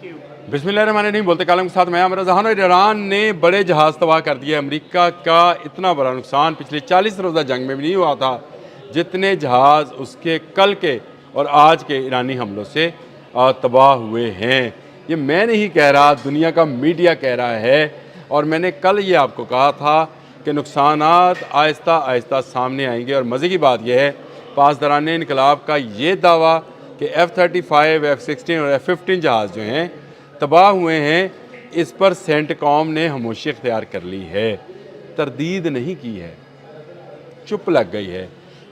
बिस्मिल्लाहिर्रहमानिर्रहीम। बोलते कालम के साथ मैं आमिर रज़ा। ईरान ने बड़े जहाज़ तबाह कर दिए। अमेरिका का इतना बड़ा नुकसान पिछले 40 रोज़ा जंग में भी नहीं हुआ था जितने जहाज़ उसके कल के और आज के ईरानी हमलों से तबाह हुए हैं। ये मैं नहीं कह रहा, दुनिया का मीडिया कह रहा है। और मैंने कल ये आपको कहा था कि नुकसानात आहिस्ता आहिस्ता सामने आएंगे। और मज़े की बात यह है, पासदारान इनकलाब का ये दावा कि F-35, F-16 और F-15 जहाज़ जो हैं तबाह हुए हैं, इस पर सेंटकॉम ने खामोशी इख्तियार कर ली है, तरदीद नहीं की है, चुप लग गई है,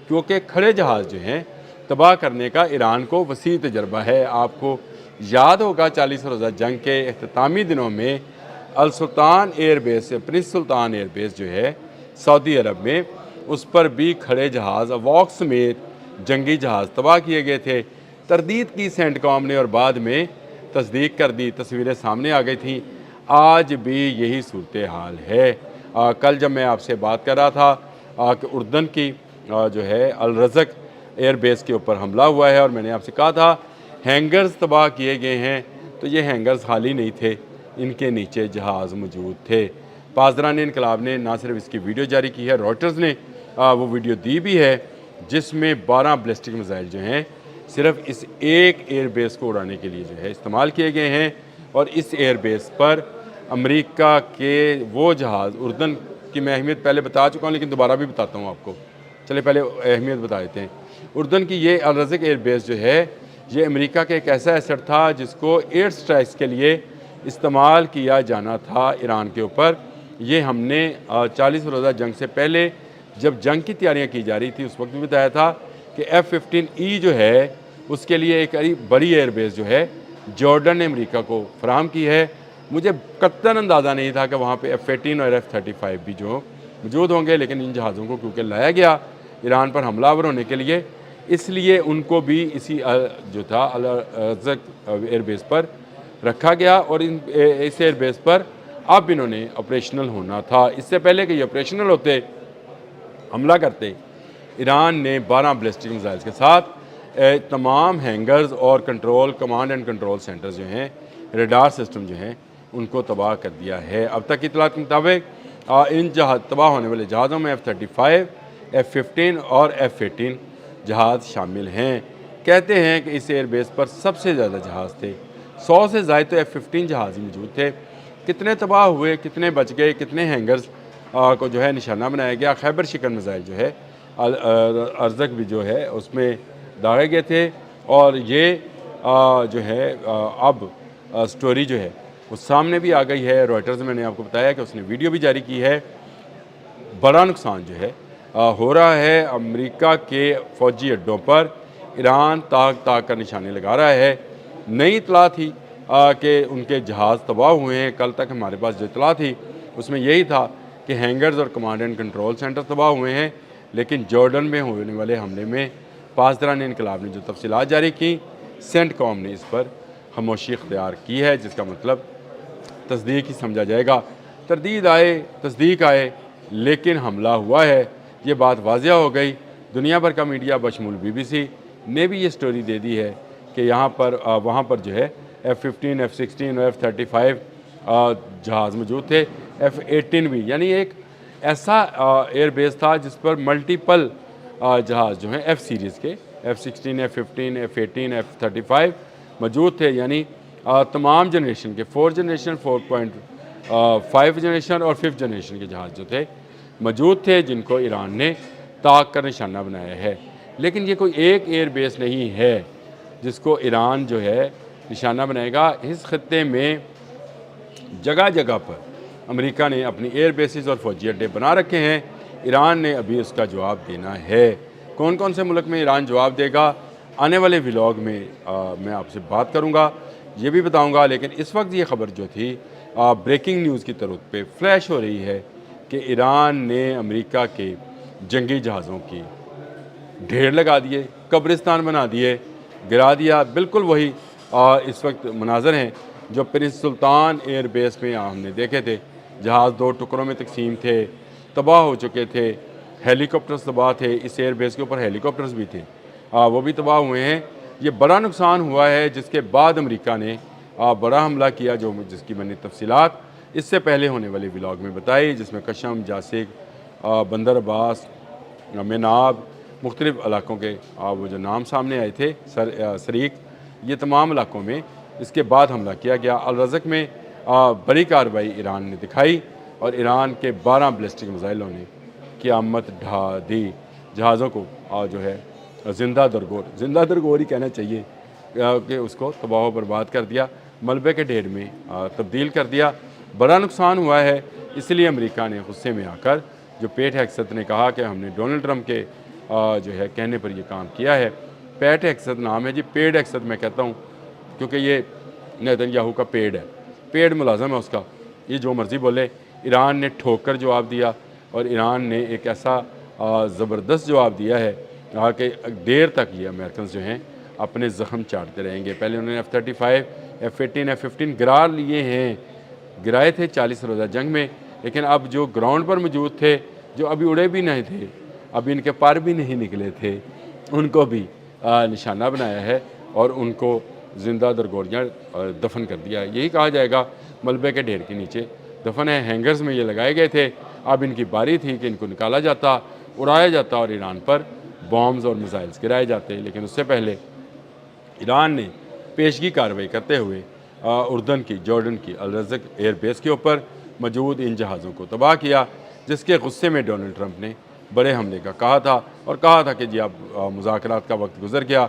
क्योंकि खड़े जहाज़ जो हैं तबाह करने का ईरान को वसी तजर्बा है। आपको याद होगा 40 रोज़ा जंग के अख्तामी दिनों में अल सुल्तान एयरबेस, प्रिंस सुल्तान एयरबेस जो है सऊदी अरब में, उस पर भी खड़े जहाज़ वॉक्स समेत जंगी जहाज़ तबाह किए गए थे। तरदीद की सेंटकॉम ने और बाद में तस्दीक कर दी, तस्वीरें सामने आ गई थी। आज भी यही सूरत हाल है। कल जब मैं आपसे बात कर रहा था कि उर्दन की जो है अल रज़क एयरबेस के ऊपर हमला हुआ है, और मैंने आपसे कहा था हैंगर्स तबाह किए गए हैं, तो ये हैंगर्स खाली नहीं थे, इनके नीचे जहाज़ मौजूद थे। पासदारान इनकलाब ने ना सिर्फ इसकी वीडियो जारी की है, रॉयटर्स ने वो वीडियो दी भी है, जिसमें 12 बैलिस्टिक मिसाइल जो हैं सिर्फ इस एक एयरबेस को उड़ाने के लिए जो है इस्तेमाल किए गए हैं। और इस एयरबेस पर अमेरिका के वो जहाज़, उर्दन की मैं अहमियत पहले बता चुका हूँ लेकिन दोबारा भी बताता हूँ आपको। चले पहले अहमियत बता देते हैं। उर्दन की ये अल रज़क एयरबेस जो है, ये अमेरिका का एक ऐसा एसेट था जिसको एयर स्ट्राइक्स के लिए इस्तेमाल किया जाना था ईरान के ऊपर। ये हमने 40 रोज़ा जंग से पहले जब जंग की तैयारियाँ की जा रही थी उस वक्त भी बताया था कि F-15E जो है उसके लिए एक बड़ी एयरबेस जो है जॉर्डन ने अमेरिका को फराहम की है। मुझे कतई अंदाज़ा नहीं था कि वहाँ पे F-18 और F-35 भी जो मौजूद होंगे, लेकिन इन जहाज़ों को क्योंकि लाया गया ईरान पर हमलावर होने के लिए, इसलिए उनको भी इसी जो था अल रज़क एयरबेस पर रखा गया। और इस एयरबेस पर अब इन्होंने ऑपरेशनल होना था। इससे पहले कि ये ऑपरेशनल होते, हमला करते, ईरान ने 12 बैलिस्टिक मिसाइल्स के साथ तमाम हैंगर्स और control, command and control centres जो हैं, रडार सिस्टम जो हैं, उनको तबाह कर दिया है। अब तक की इतलात के मुताबिक इन तबाह होने वाले जहाज़ों में F-35, F-15 और F-18 जहाज़ शामिल हैं। कहते हैं कि इस एयरबेस पर सबसे ज़्यादा जहाज़ थे, 100 से ज़ायद तो F-15 जहाज़ ही मौजूद थे। कितने तबाह हुए, कितने बच गए, कितने हैंगर्स को जो है निशाना बनाया गया। खैबर शिकन मिसाइल जो है अल रज़क भी जो है उसमें दागे गए थे। और ये जो है अब स्टोरी जो है वो सामने भी आ गई है। रॉयटर्स में मैंने आपको बताया कि उसने वीडियो भी जारी की है। बड़ा नुकसान जो है हो रहा है अमेरिका के फ़ौजी अड्डों पर। ईरान ताक ताक का निशाने लगा रहा है। नई इतला थी कि उनके जहाज़ तबाह हुए हैं। कल तक हमारे पास जो इतला थी उसमें यही था कि हैंगर्स और कमांड एंड कंट्रोल सेंटर तबाह हुए हैं। लेकिन जॉर्डन में होने वाले हमले में पासदारान इनकलाब ने जो तफसीलात जारी की, सेंटकॉम ने इस पर खामोशी इख्तियार की है, जिसका मतलब तस्दीक ही समझा जाएगा। तरदीद आए, तस्दीक आए, लेकिन हमला हुआ है, ये बात वाज़िया हो गई। दुनिया भर का मीडिया बशमूल BBC ने भी ये स्टोरी दे दी है कि यहाँ पर वहाँ पर जो है F-15, F-16 और F-35 जहाज़ मौजूद थे। F-18 भी, यानी एक ऐसा एयरबेस था जिस पर मल्टीपल जहाज़ जो हैं F सीरीज़ के F-16, F-15, F-18, F-35 मौजूद थे। यानी तमाम जनरेशन के 4 जनरेशन, 4.5 जनरेशन और 5th जनरेशन के जहाज़ जो थे मौजूद थे, जिनको ईरान ने ताक का निशाना बनाया है। लेकिन ये कोई एक एयरबेस नहीं है जिसको ईरान जो है निशाना बनाएगा। इस खत्ते में जगह जगह पर अमेरिका ने अपनी एयर बेसिस और फौजी अड्डे बना रखे हैं। ईरान ने अभी उसका जवाब देना है। कौन कौन से मुल्क में ईरान जवाब देगा, आने वाले व्लॉग में मैं आपसे बात करूंगा, ये भी बताऊंगा। लेकिन इस वक्त ये ख़बर जो थी ब्रेकिंग न्यूज़ की तरफ पे फ्लैश हो रही है कि ईरान ने अमेरिका के जंगी जहाज़ों की ढेर लगा दिए, कब्रिस्तान बना दिए, गिरा दिया। बिल्कुल वही इस वक्त मनाजर हैं जो प्रिंस सुल्तान एयरबेस में हमने देखे थे। जहाज़ 2 टुकड़ों में तकसीम थे, तबाह हो चुके थे। हेलीकॉप्टर्स तबाह थे, इस एयरबेस के ऊपर हेलीकॉप्टर्स भी थे, वो भी तबाह हुए हैं। ये बड़ा नुकसान हुआ है, जिसके बाद अमेरिका ने बड़ा हमला किया, जिसकी मैंने तफसीलात इससे पहले होने वाले व्लॉग में बताई, जिसमें कशम, जासिक, बंदर अब्बास, मेनाब, मुख्तलिफ़ इलाकों के वो जो नाम सामने आए थे, शरीक, ये तमाम इलाकों में इसके बाद हमला किया गया। अल-रज़क़ में बड़ी कार्रवाई ईरान ने दिखाई और ईरान के 12 बैलिस्टिक मिसाइलों ने क़यामत ढा दी। जहाज़ों को जो है ज़िंदा दरगोर ही कहना चाहिए कि उसको तबाह बर्बाद कर दिया, मलबे के ढेर में तब्दील कर दिया। बड़ा नुकसान हुआ है, इसलिए अमेरिका ने गुस्से में आकर, जो पेट हेग्सेथ ने कहा कि हमने डोनाल्ड ट्रंप के जो है कहने पर यह काम किया है। पेट हेग्सेथ नाम है जी, पेड हेग्सेथ मैं कहता हूँ क्योंकि ये नेतन्याहू का पेड है, पेड मुलाजम है उसका, ये जो मर्ज़ी बोले। ईरान ने ठोक कर जवाब दिया और ईरान ने एक ऐसा ज़बरदस्त जवाब दिया है कि देर तक ये अमेरिकन जो हैं अपने ज़ख्म चाटते रहेंगे। पहले उन्होंने F-35, F-18, F-15 गिरा लिए हैं, गिराए थे 40 रोज़ा जंग में, लेकिन अब जो ग्राउंड पर मौजूद थे, जो अभी उड़े भी नहीं थे, अभी इनके पर भी नहीं निकले थे, उनको भी निशाना बनाया है और उनको ज़िंदा दरगोरियाँ दफन कर दिया। यही कहा जाएगा, मलबे के ढेर के नीचे दफन है। हैंगर्स में ये लगाए गए थे, अब इनकी बारी थी कि इनको निकाला जाता, उड़ाया जाता और ईरान पर बॉम्ब्स और मिसाइल्स गिराए जाते। लेकिन उससे पहले ईरान ने पेशगी कार्रवाई करते हुए उर्दन की, जॉर्डन की अल-रज़क़ एयरबेस के ऊपर मौजूद इन जहाज़ों को तबाह किया, जिसके गुस्से में डोनाल्ड ट्रंप ने बड़े हमले का कहा था और कहा था कि जी अब मुज़ाकरात का वक्त गुजर गया,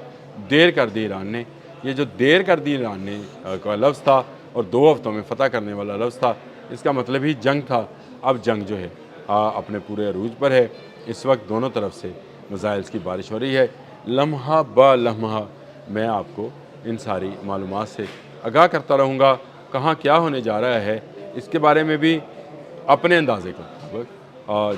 देर कर दी ईरान ने। ये जो देर कर दी ईरान ने का लफ्ज़ था और 2 हफ्तों में फ़तह करने वाला लफ्ज़ था, इसका मतलब ही जंग था। अब जंग जो है अपने पूरे अरूज पर है। इस वक्त दोनों तरफ से मिसाइल्स की बारिश हो रही है। लम्हा ब लम्हा मैं आपको इन सारी मालूमात से आगाह करता रहूँगा। कहाँ क्या होने जा रहा है इसके बारे में भी अपने अंदाज़े के मुताबिक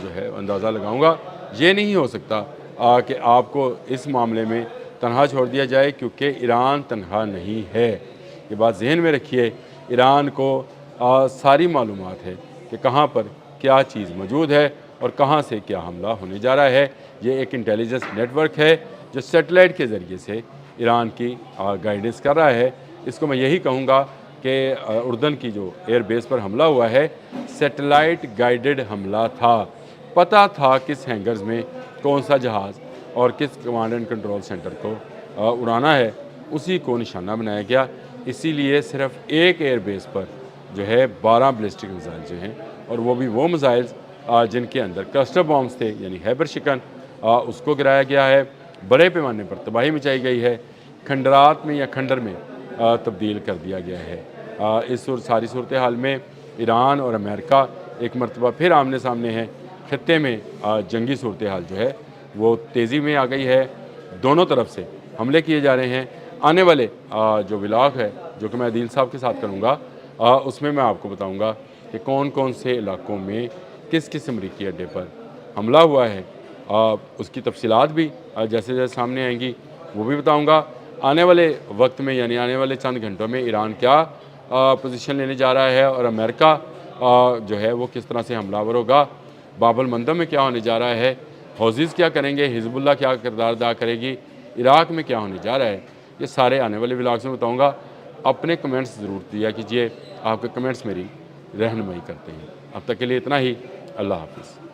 जो है अंदाज़ा लगाऊँगा। ये नहीं हो सकता कि आपको इस मामले में तनहा छोड़ दिया जाए, क्योंकि ईरान तनहा नहीं है। ये बात जहन में रखिए, ईरान को सारी मालूमात है कि कहाँ पर क्या चीज़ मौजूद है और कहाँ से क्या हमला होने जा रहा है। ये एक इंटेलिजेंस नेटवर्क है जो सेटेलाइट के ज़रिए से ईरान की गाइडेंस कर रहा है। इसको मैं यही कहूँगा कि उर्दन की जो एयरबेस पर हमला हुआ है, सेटेलाइट गाइडेड हमला था। पता था किस हैंगर्स में कौन सा जहाज़ और किस कमांड एंड कंट्रोल सेंटर को उड़ाना है, उसी को निशाना बनाया गया। इसीलिए सिर्फ एक एयरबेस पर जो है 12 बैलिस्टिक मिसाइल जो हैं, और वो भी वो मिसाइल्स जिनके अंदर क्लस्टर बॉम्ब्स थे, यानी हैबर शिकन, उसको गिराया गया है। बड़े पैमाने पर तबाही मचाई गई है, खंडरात में या खंडर में तब्दील कर दिया गया है। इस सारी सूरत हाल में ईरान और अमेरिका एक मरतबा फिर आमने सामने हैं। खत्ते में जंगी सूरत हाल जो है वो तेज़ी में आ गई है, दोनों तरफ से हमले किए जा रहे हैं। आने वाले जो व्लॉग है जो कि मैं अदील साहब के साथ करूँगा, उसमें मैं आपको बताऊँगा कि कौन कौन से इलाकों में किस किस अमरीकी अड्डे पर हमला हुआ है। उसकी तफसीलात भी जैसे जैसे सामने आएंगी वो भी बताऊँगा। आने वाले वक्त में, यानी आने वाले चंद घंटों में, ईरान क्या पोजीशन लेने जा रहा है और अमेरिका जो है वो किस तरह से हमलावर होगा। बाबुल मंदब में क्या होने जा रहा है, हौज़ीज़ क्या करेंगे, हिजबुल्लाह क्या किरदार अदा करेगी, इराक़ में क्या होने जा रहा है, ये सारे आने वाले व्लॉग्स में बताऊँगा। अपने कमेंट्स ज़रूर दिया कीजिए, आपके कमेंट्स मेरी रहनुमाई करते हैं। अब तक के लिए इतना ही। अल्लाह हाफ़िज़।